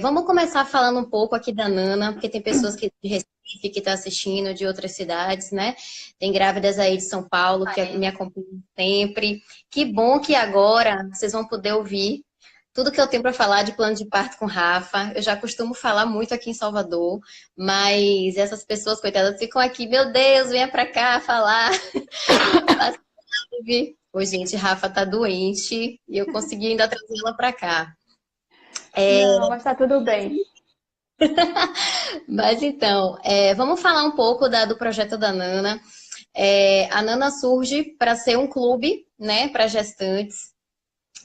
Vamos começar falando um pouco aqui da Nana, porque tem pessoas que de Recife que estão assistindo de outras cidades, né? Tem grávidas aí de São Paulo que me acompanham sempre. Que bom que agora vocês vão poder ouvir tudo que eu tenho para falar de plano de parto com Rafa. Eu já costumo falar muito aqui em Salvador, mas essas pessoas, coitadas, ficam aqui, meu Deus, venha para cá falar. Oi, gente, Rafa tá doente e eu consegui ainda trazê-la para cá. Não, mas tá tudo bem. Mas então, vamos falar um pouco do projeto da Nana. A Nana surge para ser um clube, né, para gestantes.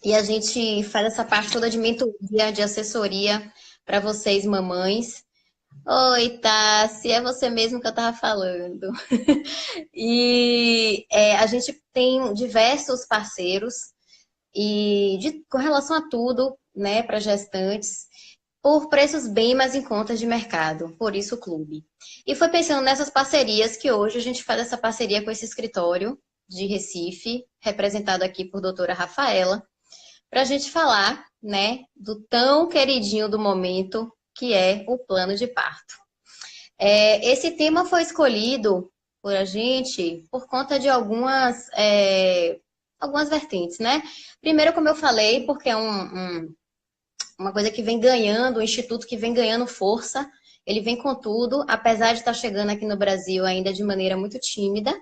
E a gente faz essa parte toda de mentoria, de assessoria para vocês, mamães. Oi, Tassi, é você mesmo que eu estava falando. A gente tem diversos parceiros com relação a tudo, né, para gestantes por preços bem mais em conta de mercado, por isso o clube. E foi pensando nessas parcerias que hoje a gente faz essa parceria com esse escritório de Recife, representado aqui por doutora Rafaela, para a gente falar, né, do tão queridinho do momento que é o plano de parto. Esse tema foi escolhido por a gente por conta de algumas vertentes, né? Primeiro, como eu falei, porque é uma coisa que vem ganhando, um instituto que vem ganhando força, ele vem com tudo, apesar de estar chegando aqui no Brasil ainda de maneira muito tímida.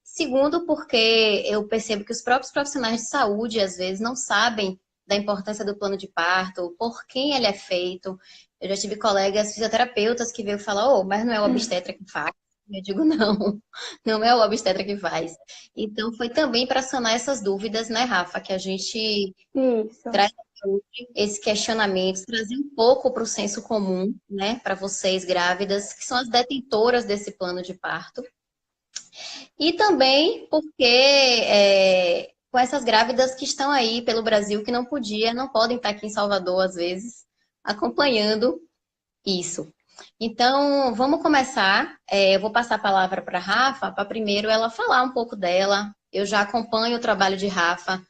Segundo, porque eu percebo que os próprios profissionais de saúde, às vezes, não sabem da importância do plano de parto, por quem ele é feito. Eu já tive colegas fisioterapeutas que veio falar, mas não é o obstetra que faz. Eu digo, não, não é o obstetra que faz. Então, foi também para sanar essas dúvidas, né, Rafa, que a gente Isso. traz esse questionamento, trazer um pouco para o senso comum, né, para vocês grávidas, que são as detentoras desse plano de parto. E também porque com essas grávidas que estão aí pelo Brasil, que não podem estar aqui em Salvador, às vezes, acompanhando isso. Então, vamos começar. Eu vou passar a palavra para a Rafa, para primeiro ela falar um pouco dela. Eu já acompanho o trabalho de Rafa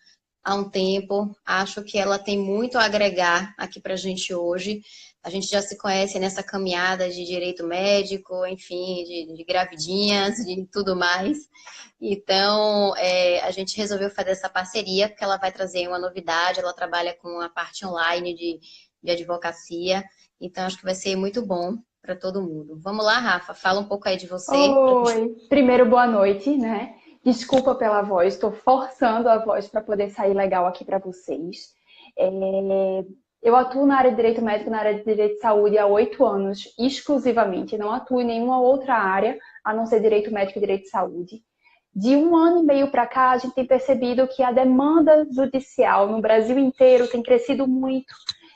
há um tempo. Acho que ela tem muito a agregar aqui para a gente hoje. A gente já se conhece nessa caminhada de direito médico, enfim, de gravidinhas, de tudo mais. Então, a gente resolveu fazer essa parceria, porque ela vai trazer uma novidade. Ela trabalha com a parte online de advocacia. Então, acho que vai ser muito bom para todo mundo. Vamos lá, Rafa, fala um pouco aí de você. Oi. Primeiro, boa noite, né? Desculpa pela voz, estou forçando a voz para poder sair legal aqui para vocês. Eu atuo na área de direito médico, na área de direito de saúde há 8 anos, exclusivamente. Não atuo em nenhuma outra área, a não ser direito médico e direito de saúde. De 1 ano e meio para cá, a gente tem percebido que a demanda judicial no Brasil inteiro tem crescido muito.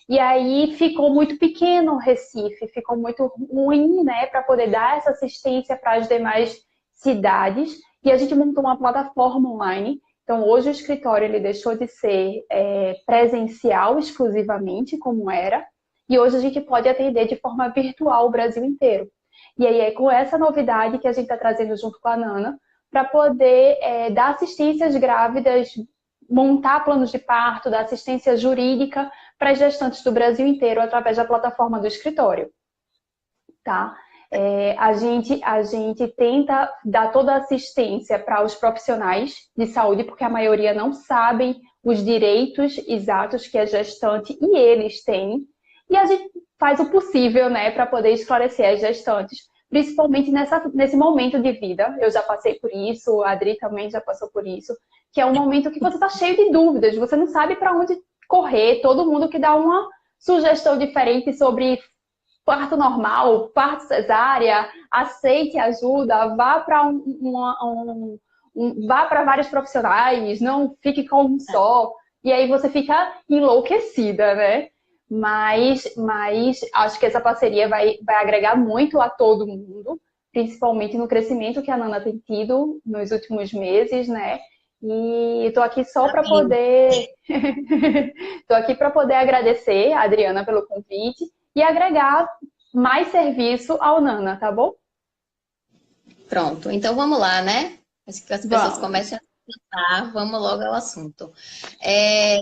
E aí ficou muito pequeno o Recife, ficou muito ruim, né, para poder dar essa assistência para as demais cidades. E a gente montou uma plataforma online. Então, hoje o escritório ele deixou de ser presencial exclusivamente, como era, e hoje a gente pode atender de forma virtual o Brasil inteiro. E aí é com essa novidade que a gente está trazendo junto com a Nana, para poder dar assistência às grávidas, montar planos de parto, dar assistência jurídica para as gestantes do Brasil inteiro através da plataforma do escritório, tá? A gente tenta dar toda a assistência para os profissionais de saúde, porque a maioria não sabem os direitos exatos que a gestante e eles têm, e a gente faz o possível, né, para poder esclarecer as gestantes, principalmente nesse momento de vida. Eu já passei por isso, a Adri também já passou por isso, que é um momento que você está cheio de dúvidas, você não sabe para onde correr, todo mundo que dá uma sugestão diferente sobre parto normal, parto cesárea, aceite ajuda, vá para vá para vários profissionais, não fique com um só. E aí você fica enlouquecida, né? Mas acho que essa parceria vai agregar muito a todo mundo, principalmente no crescimento que a Nana tem tido nos últimos meses, né? E estou aqui só para Amém. poder estou aqui para poder agradecer a Adriana pelo convite e agregar mais serviço ao Nana, tá bom? Pronto, então vamos lá, né? Acho que as pessoas Vamos. comecem a pensar, vamos logo ao assunto. É,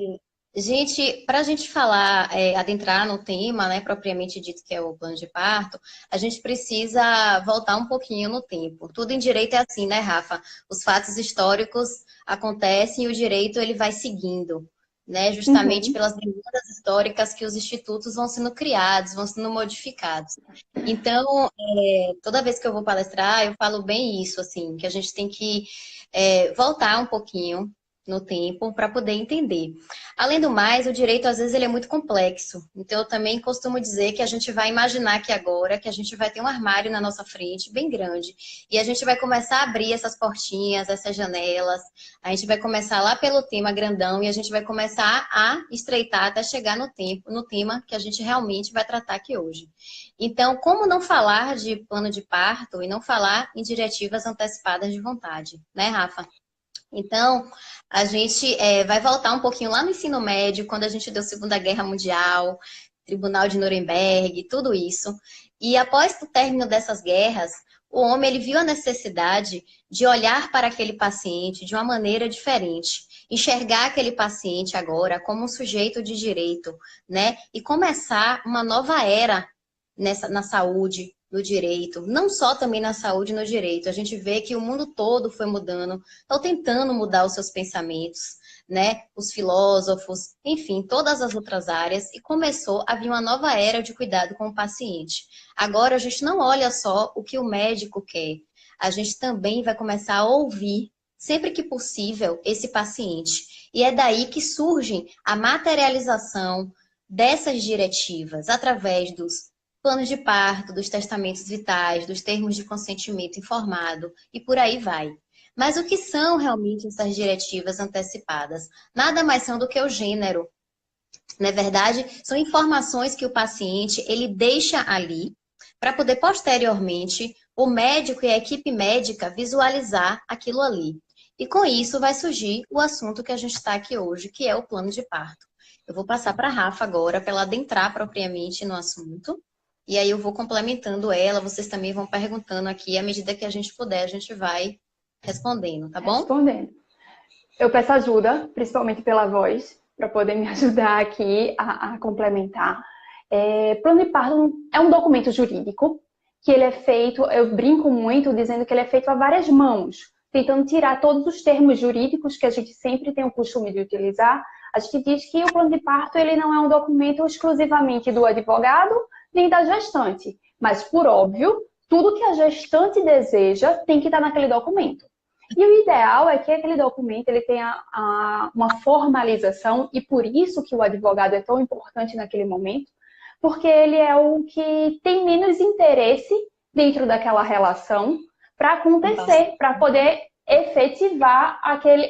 Gente, para a gente falar, adentrar no tema, né, propriamente dito que é o plano de parto, a gente precisa voltar um pouquinho no tempo. Tudo em direito é assim, né, Rafa? Os fatos históricos acontecem e o direito ele vai seguindo, né, justamente Uhum. pelas demandas históricas que os institutos vão sendo criados, vão sendo modificados. Então, toda vez que eu vou palestrar, eu falo bem isso, assim, que a gente tem que voltar um pouquinho no tempo para poder entender. Além do mais, o direito às vezes ele é muito complexo. Então eu também costumo dizer que a gente vai imaginar aqui agora que a gente vai ter um armário na nossa frente bem grande e a gente vai começar a abrir essas portinhas, essas janelas. A gente vai começar lá pelo tema grandão e a gente vai começar a estreitar até chegar no tema que a gente realmente vai tratar aqui hoje. Então, como não falar de plano de parto e não falar em diretivas antecipadas de vontade, né, Rafa? Então, a gente vai voltar um pouquinho lá no ensino médio, quando a gente deu Segunda Guerra Mundial, Tribunal de Nuremberg, tudo isso. E após o término dessas guerras, o homem ele viu a necessidade de olhar para aquele paciente de uma maneira diferente, enxergar aquele paciente agora como um sujeito de direito, né? E começar uma nova era na saúde, no direito, não só também na saúde e no direito. A gente vê que o mundo todo foi mudando, estão tentando mudar os seus pensamentos, né? Os filósofos, enfim, todas as outras áreas, e começou a vir uma nova era de cuidado com o paciente. Agora a gente não olha só o que o médico quer, a gente também vai começar a ouvir, sempre que possível, esse paciente. E é daí que surge a materialização dessas diretivas, através dos planos de parto, dos testamentos vitais, dos termos de consentimento informado e por aí vai. Mas o que são realmente essas diretivas antecipadas? Nada mais são do que o gênero. Na verdade, são informações que o paciente ele deixa ali para poder posteriormente o médico e a equipe médica visualizar aquilo ali. E com isso vai surgir o assunto que a gente está aqui hoje, que é o plano de parto. Eu vou passar para a Rafa agora, para ela adentrar propriamente no assunto. E aí eu vou complementando ela, vocês também vão perguntando aqui, à medida que a gente puder, a gente vai respondendo, tá bom? Respondendo. Eu peço ajuda, principalmente pela voz, para poder me ajudar aqui a complementar. Plano de parto é um documento jurídico que ele é feito, eu brinco muito dizendo que ele é feito a várias mãos, tentando tirar todos os termos jurídicos que a gente sempre tem o costume de utilizar. A gente diz que o plano de parto ele não é um documento exclusivamente do advogado nem da gestante, mas, por óbvio, tudo que a gestante deseja tem que estar naquele documento. E o ideal é que aquele documento ele tenha uma formalização, e por isso que o advogado é tão importante naquele momento, porque ele é o que tem menos interesse dentro daquela relação para acontecer, para poder efetivar aquele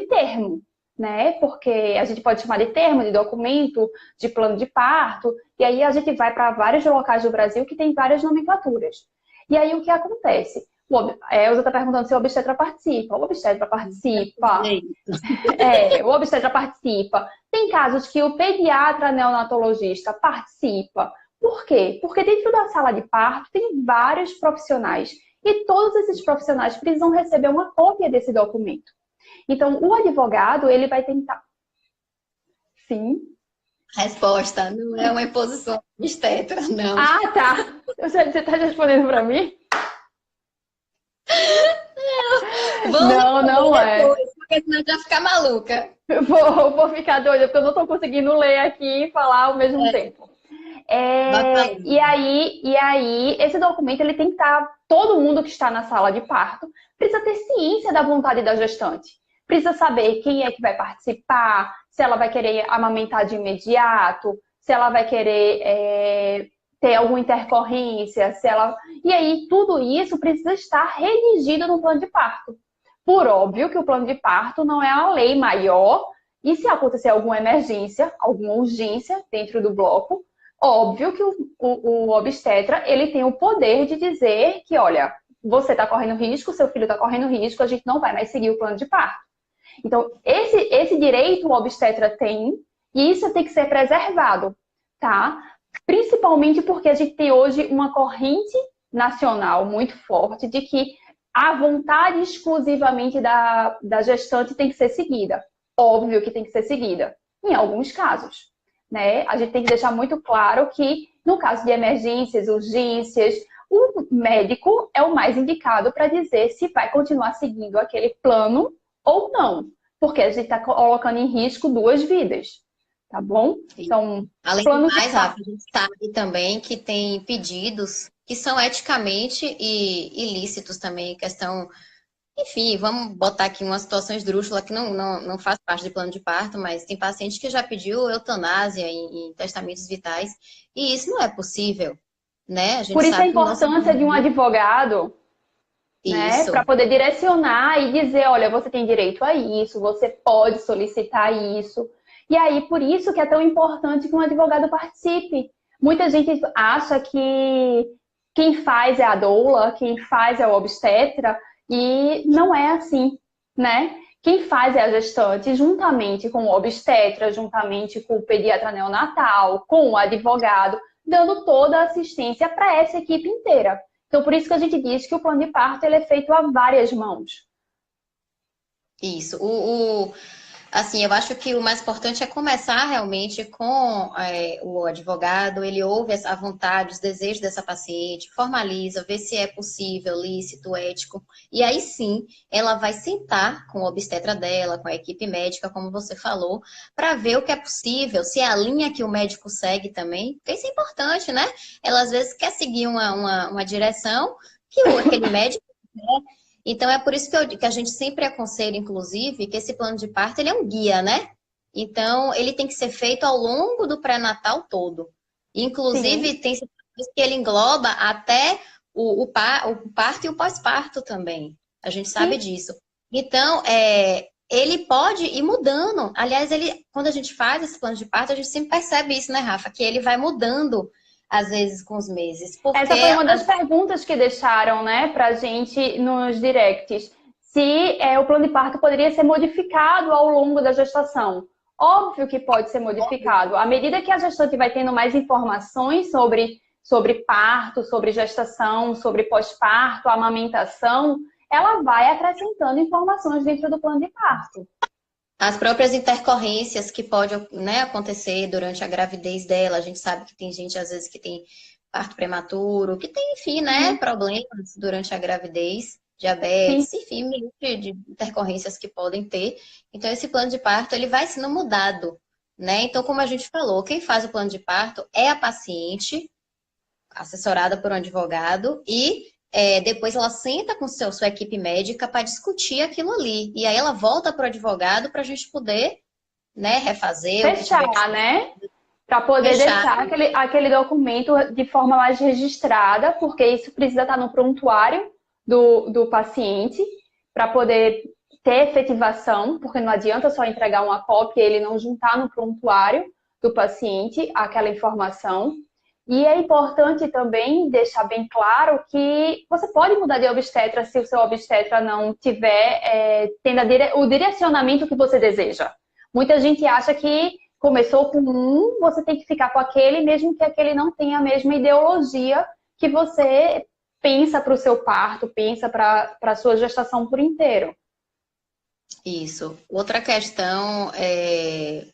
termo, né? Porque a gente pode chamar de termo, de documento, de plano de parto, e aí a gente vai para vários locais do Brasil que tem várias nomenclaturas. E aí o que acontece? Elza está perguntando se o obstetra participa. O obstetra participa. O obstetra participa. Tem casos que o pediatra neonatologista participa. Por quê? Porque dentro da sala de parto tem vários profissionais. E todos esses profissionais precisam receber uma cópia desse documento. Então, o advogado, ele vai tentar... Sim? Resposta, não é uma imposição obstetra, não. Ah, tá. Você está respondendo para mim? Não é. Porque senão já ficar maluca. Vou ficar doida, porque eu não estou conseguindo ler aqui e falar ao mesmo tempo. E aí, esse documento ele tem que estar... Todo mundo que está na sala de parto precisa ter ciência da vontade da gestante. Precisa saber quem é que vai participar, se ela vai querer amamentar de imediato, se ela vai querer ter alguma intercorrência, se ela... E aí, tudo isso precisa estar redigido no plano de parto. Por óbvio que o plano de parto não é a lei maior, e se acontecer alguma emergência, alguma urgência dentro do bloco, óbvio que o obstetra ele tem o poder de dizer que, olha, você está correndo risco, seu filho está correndo risco, a gente não vai mais seguir o plano de parto. Então, esse direito o obstetra tem, e isso tem que ser preservado, tá? Principalmente porque a gente tem hoje uma corrente nacional muito forte de que a vontade exclusivamente da gestante tem que ser seguida. óbvio que tem que ser seguida, em alguns casos, né? A gente tem que deixar muito claro que, no caso de emergências, urgências, o médico é o mais indicado para dizer se vai continuar seguindo aquele plano ou não, porque a gente está colocando em risco 2 vidas, tá bom? Então, além do plano de mais, parto. Rafa, a gente sabe também que tem pedidos que são eticamente ilícitos também, questão. Enfim, vamos botar aqui uma situação esdrúxula que não faz parte de plano de parto, mas tem paciente que já pediu eutanásia em testamentos vitais, e isso não é possível, né? A gente Por isso a sabe que o nosso importância de um advogado, né, para isso, poder direcionar e dizer, olha, você tem direito a isso, você pode solicitar isso. E aí, por isso que é tão importante que um advogado participe. Muita gente acha que quem faz é a doula, quem faz é o obstetra, e não é assim, né? Quem faz é a gestante, juntamente com o obstetra, juntamente com o pediatra neonatal, com o advogado, dando toda a assistência para essa equipe inteira. Então, por isso que a gente diz que o plano de parto ele é feito a várias mãos. isso. Assim, eu acho que o mais importante é começar realmente com o advogado, ele ouve a vontade, os desejos dessa paciente, formaliza, vê se é possível, lícito, ético, e aí sim ela vai sentar com o obstetra dela, com a equipe médica, como você falou, para ver o que é possível, se é a linha que o médico segue também, porque isso é importante, né? Ela às vezes quer seguir uma direção que aquele médico, né? Então, é por isso que a gente sempre aconselha, inclusive, que esse plano de parto ele é um guia, né? Então, ele tem que ser feito ao longo do pré-natal todo. Inclusive, Sim, tem situações que ele engloba até o parto e o pós-parto também. A gente sabe sim. disso. Então, ele pode ir mudando. Aliás, quando a gente faz esse plano de parto, a gente sempre percebe isso, né, Rafa? Que ele vai mudando, às vezes, com os meses. Porque Essa foi uma das perguntas que deixaram, né, pra gente nos directs. Se o plano de parto poderia ser modificado ao longo da gestação. Óbvio que pode ser modificado. À medida que a gestante vai tendo mais informações sobre parto, sobre gestação, sobre pós-parto, amamentação, ela vai acrescentando informações dentro do plano de parto. as próprias intercorrências que pode, né, acontecer durante a gravidez dela, a gente sabe que tem gente, às vezes, que tem parto prematuro, que tem, enfim, né, Sim, problemas durante a gravidez, sim. diabetes, enfim, milhões de intercorrências que podem ter. Então, esse plano de parto, ele vai sendo mudado, né? Então, como a gente falou, quem faz o plano de parto é a paciente, assessorada por um advogado, e depois ela senta com sua equipe médica para discutir aquilo ali. E aí ela volta para o advogado para a gente poder, né, refazer o que tiver que Fechar, ser né? Para poder fechado. deixar aquele documento de forma mais registrada, porque isso precisa estar no prontuário do paciente, para poder ter efetivação, porque não adianta só entregar uma cópia e ele não juntar no prontuário do paciente aquela informação. E é importante também deixar bem claro que você pode mudar de obstetra se o seu obstetra não tiver tendo o direcionamento que você deseja. Muita gente acha que começou com um, você tem que ficar com aquele, mesmo que aquele não tenha a mesma ideologia que você pensa para o seu parto, pensa para a sua gestação por inteiro. Isso. Outra questão é.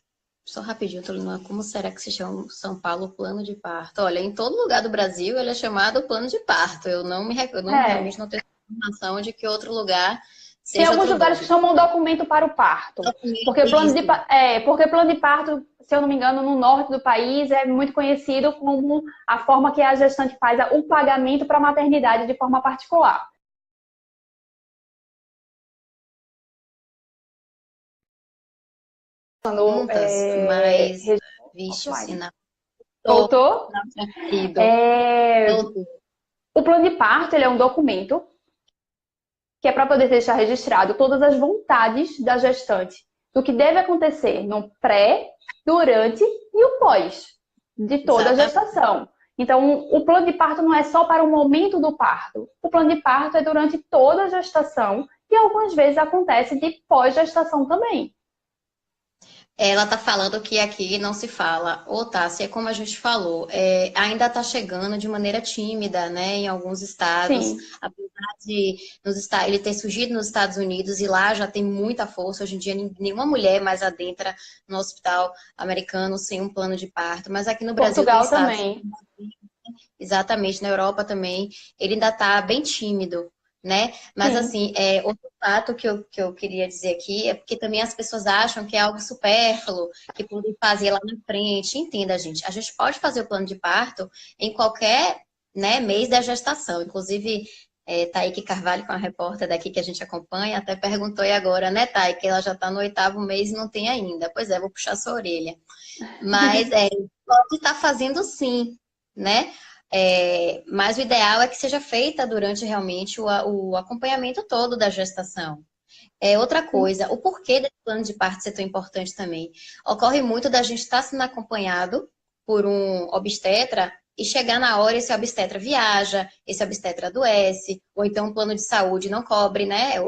Só rapidinho, tô lembrando, como será que se chama São Paulo plano de parto? Olha, em todo lugar do Brasil ele é chamado plano de parto. Eu não realmente É. não tenho informação de que outro lugar Tem seja alguns outro lugares que nome. chamam documento para o parto. Isso. Porque plano de parto, se eu não me engano, no norte do país é muito conhecido como a forma que a gestante faz o pagamento para a maternidade de forma particular. Quando, Perguntas, mas vixe, o offline. sinal. Voltou? Não tinha ido. É, Voltou. O plano de parto ele é um documento que é para poder deixar registrado todas as vontades da gestante, do que deve acontecer no pré, durante e o pós de toda a Exatamente. gestação. Então, o plano de parto não é só para o momento do parto. O plano de parto é durante toda a gestação e algumas vezes acontece de pós-gestação também. Ela tá falando que aqui não se fala. Ô, Tássia, é como a gente falou, ainda tá chegando de maneira tímida, né, em alguns estados, Sim, apesar de ele ter surgido nos Estados Unidos e lá já tem muita força. Hoje em dia, nenhuma mulher mais adentra no hospital americano sem um plano de parto. Mas aqui no Brasil tem Portugal estados, também. exatamente, na Europa também, ele ainda tá bem tímido, né? Mas Sim. assim, outro fato que eu queria dizer aqui é porque também as pessoas acham que é algo supérfluo, que podem fazer lá na frente. Entenda, gente, a gente pode fazer o plano de parto em qualquer, né, mês da gestação. Inclusive, Thaíque Carvalho, que é uma repórter daqui que a gente acompanha, até perguntou aí agora, né, Thaíque, ela já está no 8º mês e não tem ainda. Pois é, vou puxar sua orelha. Mas pode estar fazendo sim, né? Mas o ideal é que seja feita durante realmente o acompanhamento todo da gestação. Outra coisa, o porquê desse plano de parto ser tão importante também. Ocorre muito da gente estar sendo acompanhado por um obstetra e chegar na hora esse obstetra viaja, esse obstetra adoece, ou então o plano de saúde não cobre, né?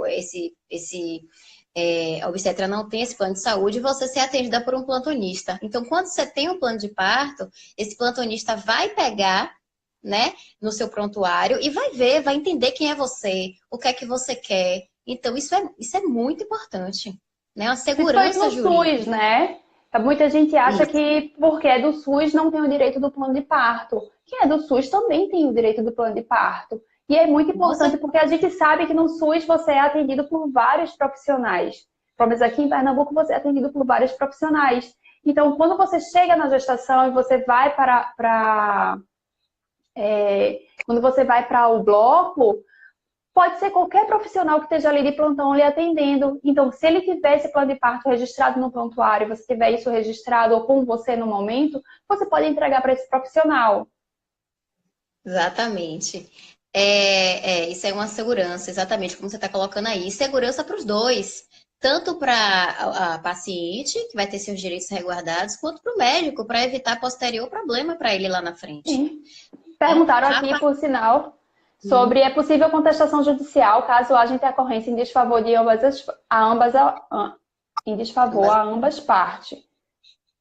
A obstetra não tem esse plano de saúde e você ser atendida por um plantonista. Então, quando você tem um plano de parto, esse plantonista vai pegar, né, no seu prontuário e vai ver, vai entender quem é você, o que é que você quer. Então, isso é muito importante, né? Uma Principalmente segurança no SUS, jurídica. né? Muita gente acha Isso, que porque é do SUS não tem o direito do plano de parto. Quem é do SUS também tem o direito do plano de parto. E é muito com importante certeza. porque a gente sabe que no SUS você é atendido por vários profissionais. Pelo menos aqui em Pernambuco você é atendido por vários profissionais. Então, quando você chega na gestação e você vai quando você vai para o bloco, pode ser qualquer profissional que esteja ali de plantão lhe atendendo. Então, se ele tiver esse plano de parto registrado no prontuário, você tiver isso registrado ou com você no momento, você pode entregar para esse profissional. Exatamente. Isso é uma segurança, exatamente como você está colocando aí. Segurança para os dois. Tanto para a paciente, que vai ter seus direitos resguardados, quanto para o médico, para evitar posterior problema para ele lá na frente. Sim. Perguntaram aqui, Rapaz, por sinal, sobre é possível contestação judicial caso haja intercorrência em desfavor de em desfavor a ambas partes.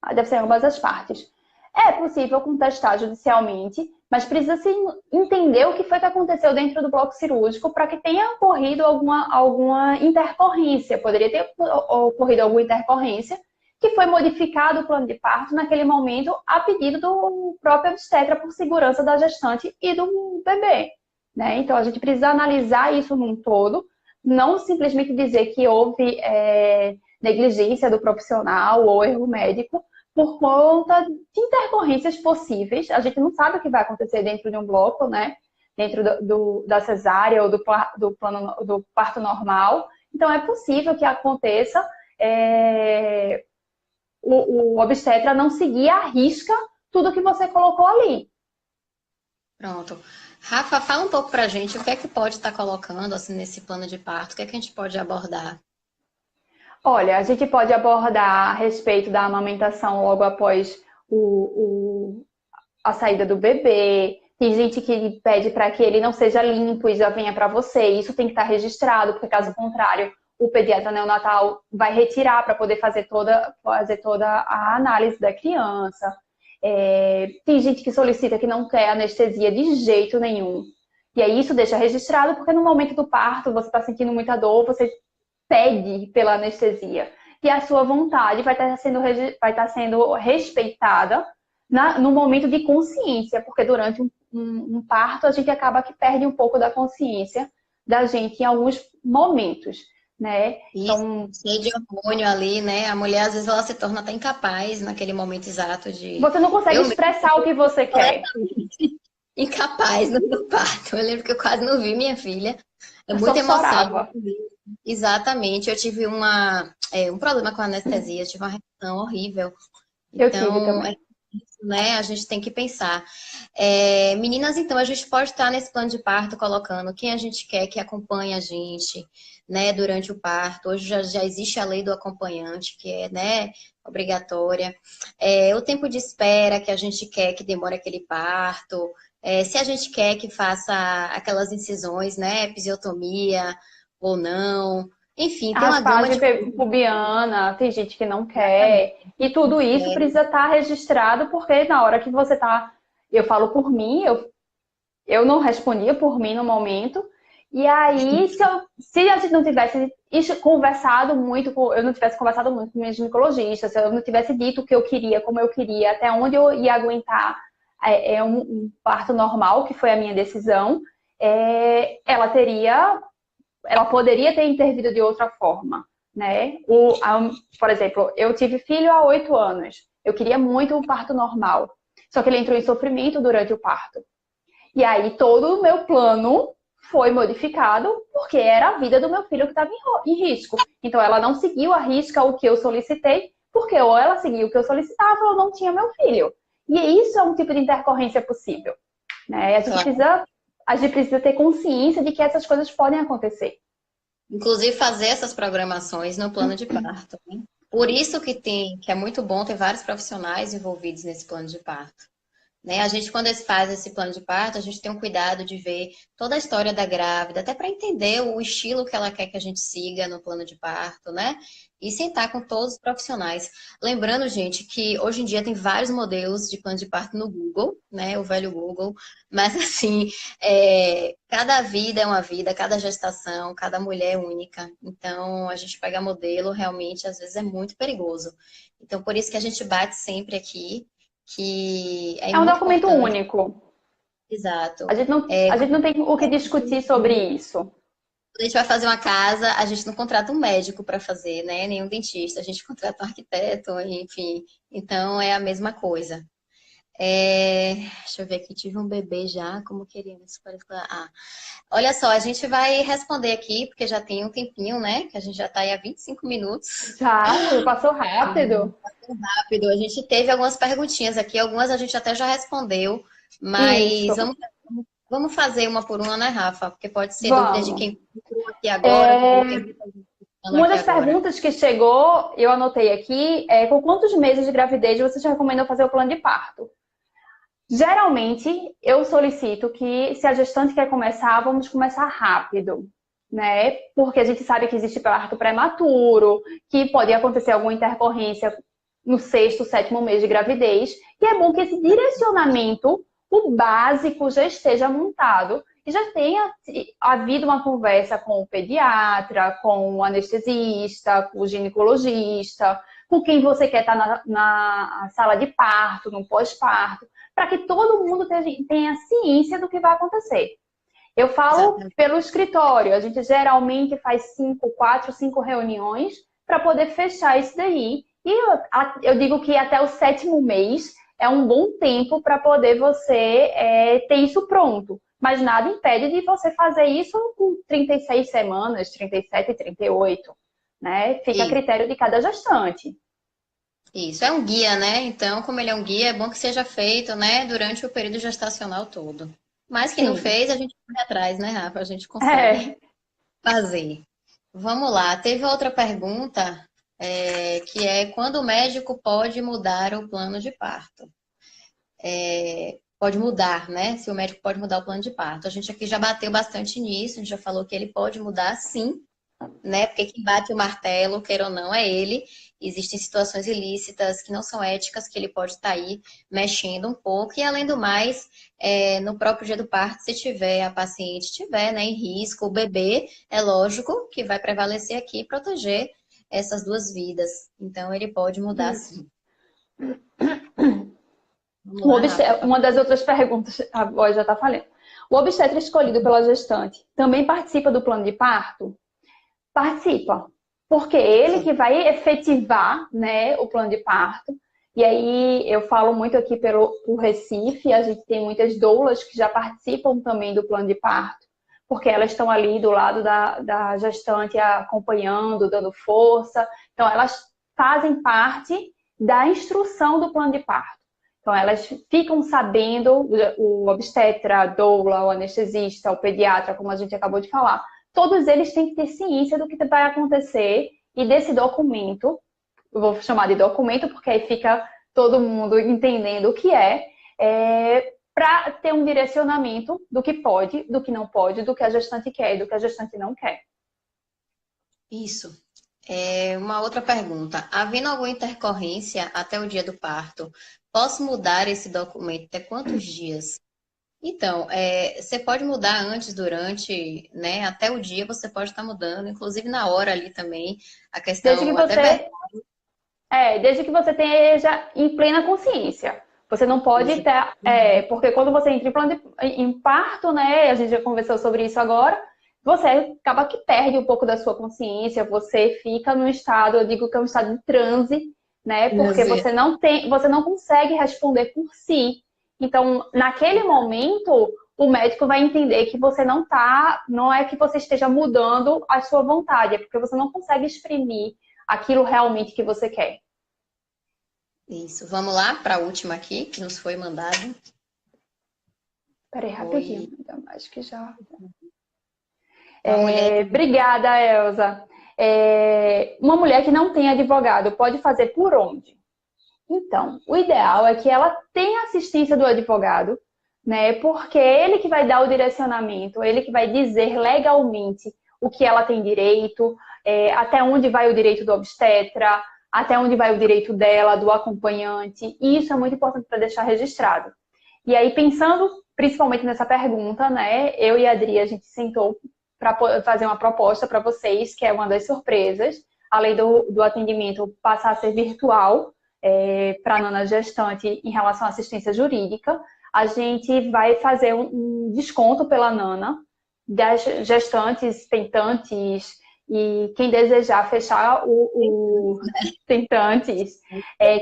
Deve ser ambas as partes. É possível contestar judicialmente, mas precisa-se entender o que foi que aconteceu dentro do bloco cirúrgico para que tenha ocorrido alguma intercorrência. Poderia ter ocorrido alguma intercorrência que foi modificado o plano de parto naquele momento a pedido do próprio obstetra por segurança da gestante e do bebê. Né? Então, a gente precisa analisar isso num todo, não simplesmente dizer que houve negligência do profissional ou erro médico, por conta de intercorrências possíveis. A gente não sabe o que vai acontecer dentro de um bloco, né? Dentro da cesárea ou do parto normal. Então, é possível que aconteça o obstetra não seguir à risca tudo que você colocou ali. pronto. Rafa, fala um pouco para a gente o que é que pode estar colocando assim, nesse plano de parto, o que é que a gente pode abordar? Olha, a gente pode abordar a respeito da amamentação logo após a saída do bebê. Tem gente que pede para que ele não seja limpo e já venha para você. Isso tem que estar registrado, porque caso contrário, o pediatra neonatal vai retirar para poder fazer toda a análise da criança. Tem gente que solicita que não quer anestesia de jeito nenhum. E aí isso deixa registrado, porque no momento do parto você está sentindo muita dor, você pede pela anestesia. E a sua vontade vai estar sendo respeitada no momento de consciência, porque durante um parto a gente acaba que perde um pouco da consciência da gente em alguns momentos, né? Isso, Então, cheio de hormônio ali, né? A mulher, às vezes, ela se torna até incapaz naquele momento exato de. você não consegue Eu mesmo expressar o que você quer. completamente incapaz no parto. Eu lembro que eu quase não vi minha filha. É Eu só muita emoção. chorava. Exatamente. Eu tive um problema com a anestesia, eu tive uma reação horrível. Eu tive Então, também. isso, né? A gente tem que pensar. Meninas, então, a gente pode estar nesse plano de parto colocando quem a gente quer que acompanhe a gente, né, durante o parto. Hoje já existe a lei do acompanhante, que é, né, obrigatória. O tempo de espera que a gente quer que demore aquele parto. Se a gente quer que faça aquelas incisões, né, episiotomia ou não. Enfim, A tem uma gama raspagem de pubiana, tem gente que não quer. E tudo isso precisa estar registrado, porque na hora que você está. Eu falo por mim, eu não respondia por mim no momento. E aí, se a gente não tivesse conversado muito, eu não tivesse conversado muito com minha ginecologista, se eu não tivesse dito o que eu queria, como eu queria, até onde eu ia aguentar um parto normal, que foi a minha decisão, ela teria ela poderia ter intervido de outra forma, né? Por exemplo, eu tive filho há 8 anos. Eu queria muito um parto normal. Só que ele entrou em sofrimento durante o parto. E aí todo o meu plano foi modificado porque era a vida do meu filho que estava em risco. Então ela não seguiu à risca o que eu solicitei, porque ou ela seguiu o que eu solicitava ou não tinha meu filho. E isso é um tipo de intercorrência possível, né? Claro. A gente precisa ter consciência de que essas coisas podem acontecer. Inclusive fazer essas programações no plano de parto, né? Por isso que é muito bom ter vários profissionais envolvidos nesse plano de parto. Né? A gente, quando faz esse plano de parto, a gente tem um cuidado de ver toda a história da grávida, até para entender o estilo que ela quer que a gente siga no plano de parto, né? E sentar com todos os profissionais. Lembrando, gente, que hoje em dia tem vários modelos de plano de parto no Google, né? O velho Google. Mas, assim, cada vida é uma vida, cada gestação, cada mulher é única. Então, a gente pega modelo, realmente, às vezes é muito perigoso. Então, por isso que a gente bate sempre aqui que é É um muito documento importante. único. Exato. A gente não tem o que discutir sobre isso. Quando a gente vai fazer uma casa, a gente não contrata um médico para fazer, né? Nem um dentista, a gente contrata um arquiteto, enfim. Então é a mesma coisa. Deixa eu ver aqui, tive um bebê já, como queria. Olha só, a gente vai responder aqui, porque já tem um tempinho, né? Que a gente já está aí há 25 minutos. Já, passou rápido. Rápido. A gente teve algumas perguntinhas aqui, algumas a gente até já respondeu, mas Isso, vamos fazer uma por uma, né, Rafa? Porque pode ser dúvida de vamos. quem entrou aqui agora, porque tem É, muita gente falando uma aqui das agora. perguntas que chegou, eu anotei aqui, com quantos meses de gravidez você já recomendou fazer o plano de parto? Geralmente, eu solicito que, se a gestante quer começar, vamos começar rápido, né? Porque a gente sabe que existe parto prematuro, que pode acontecer alguma intercorrência no sexto, sétimo mês de gravidez, e é bom que esse direcionamento, o básico, já esteja montado e já tenha havido uma conversa com o pediatra, com o anestesista, com o ginecologista, com quem você quer estar na sala de parto, no pós-parto, para que todo mundo tenha ciência do que vai acontecer. Eu falo Exatamente. pelo escritório, a gente geralmente faz 4, 5 reuniões para poder fechar isso daí. E eu digo que até o sétimo mês é um bom tempo para poder você ter isso pronto. Mas nada impede de você fazer isso com 36 semanas, 37, 38. Né? Fica a Isso, critério de cada gestante. isso. É um guia, né? Então, como ele é um guia, é bom que seja feito, né, durante o período gestacional todo. Mas quem não Sim. fez, a gente vai atrás, né, Rafa? A gente consegue É. fazer. Vamos lá. Teve outra pergunta, que é quando o médico pode mudar o plano de parto? Pode mudar, né? Se o médico pode mudar o plano de parto. A gente aqui já bateu bastante nisso, a gente já falou que ele pode mudar sim, né? Porque quem bate o martelo, queira ou não, é ele. Existem situações ilícitas que não são éticas, que ele pode estar aí mexendo um pouco. E além do mais, no próprio dia do parto, se tiver a paciente tiver, né, em risco, o bebê, é lógico que vai prevalecer aqui e proteger essas duas vidas. Então ele pode mudar Isso. sim. Vamos lá, Rafa. Uma das outras perguntas, a voz já está falando. O obstetra escolhido pela gestante também participa do plano de parto? Participa, porque ele Sim. que vai efetivar, né, o plano de parto. E aí eu falo muito aqui por Recife, a gente tem muitas doulas que já participam também do plano de parto, porque elas estão ali do lado da gestante acompanhando, dando força. Então elas fazem parte da instrução do plano de parto. Então elas ficam sabendo, o obstetra, a doula, o anestesista, o pediatra, como a gente acabou de falar, todos eles têm que ter ciência do que vai acontecer e desse documento, eu vou chamar de documento porque aí fica todo mundo entendendo o que para ter um direcionamento do que pode, do que não pode, do que a gestante quer e do que a gestante não quer. Isso. Uma outra pergunta. Havendo alguma intercorrência até o dia do parto, posso mudar esse documento até quantos dias? Então, você pode mudar antes, durante, né? Até o dia você pode estar mudando, inclusive na hora ali também. A Desde que questão até você, desde que você esteja em plena consciência. Você não pode beleza. ter, porque quando você entra em plano em parto, né? A gente já conversou sobre isso agora. Você acaba que perde um pouco da sua consciência. Você fica num estado, eu digo que é um estado de transe, né? Porque você não consegue responder por si. Então, naquele momento, o médico vai entender que você não é que você esteja mudando a sua vontade, é porque você não consegue exprimir aquilo realmente que você quer. Isso. Vamos lá para a última aqui, que nos foi mandada. Peraí, rapidinho. Foi Acho que já. uma mulher. Obrigada, Elza. Uma mulher que não tem advogado pode fazer por onde? Então, o ideal é que ela tenha assistência do advogado, né? Porque é ele que vai dar o direcionamento, ele que vai dizer legalmente o que ela tem direito, até onde vai o direito do obstetra, até onde vai o direito dela, do acompanhante. E isso é muito importante para deixar registrado. E aí, pensando principalmente nessa pergunta, né? Eu e a Adri, a gente sentou para fazer uma proposta para vocês, que é uma das surpresas, além do atendimento passar a ser virtual, para a nona gestante em relação à assistência jurídica, a gente vai fazer um desconto pela nana das gestantes, tentantes e quem desejar fechar o tentantes,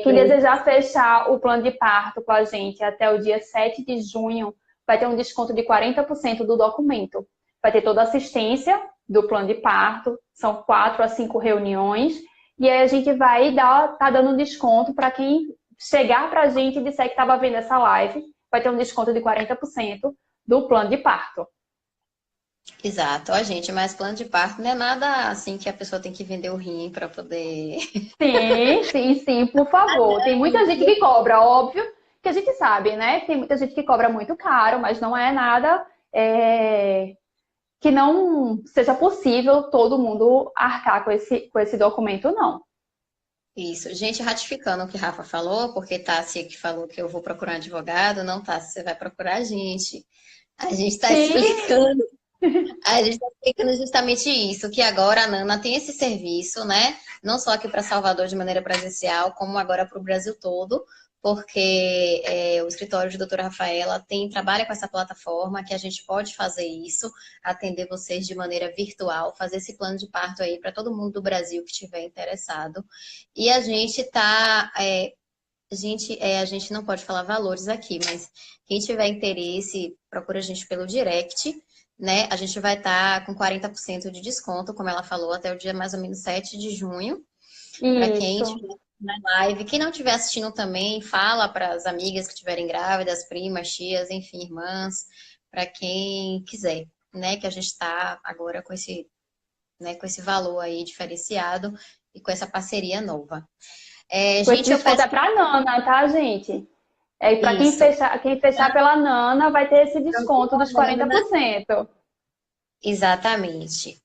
quem desejar fechar o plano de parto com a gente até o dia 7 de junho, vai ter um desconto de 40% do documento. Vai ter toda a assistência do plano de parto, são 4 a 5 reuniões, e aí a gente vai tá dando desconto para quem chegar para a gente e disser que estava vendo essa live, vai ter um desconto de 40% do plano de parto. Exato, ó, gente, mas plano de parto não é nada assim que a pessoa tem que vender o rim para poder. Sim, sim, sim, por favor. Tem muita gente que cobra, óbvio, que a gente sabe, né? Tem muita gente que cobra muito caro, mas não é nada que não seja possível todo mundo arcar com esse documento, não. Isso, gente, ratificando o que Rafa falou, porque Tássia que falou que eu vou procurar um advogado, não, Tássia, você vai procurar a gente. A gente está Sim, explicando. A gente está explicando justamente isso, que agora a Nana tem esse serviço, né? Não só aqui para Salvador de maneira presencial, como agora para o Brasil todo, porque o escritório de doutora Rafaela trabalha com essa plataforma que a gente pode fazer isso, atender vocês de maneira virtual, fazer esse plano de parto aí para todo mundo do Brasil que estiver interessado. E a gente está. A gente não pode falar valores aqui, mas quem tiver interesse, procura a gente pelo direct, né? A gente vai estar com 40% de desconto, como ela falou, até o dia mais ou menos 7 de junho. Para quem isso. estiver na live. Quem não estiver assistindo também, fala para as amigas que estiverem grávidas, primas, tias, enfim, irmãs, para quem quiser, né? Que a gente está agora com esse, né, com esse valor aí diferenciado e com essa parceria nova. Com esse Gente, eu desconto peço é para Nana, tá, gente? Para isso. quem fechar pela Nana, vai ter esse desconto dos 40%. Exatamente.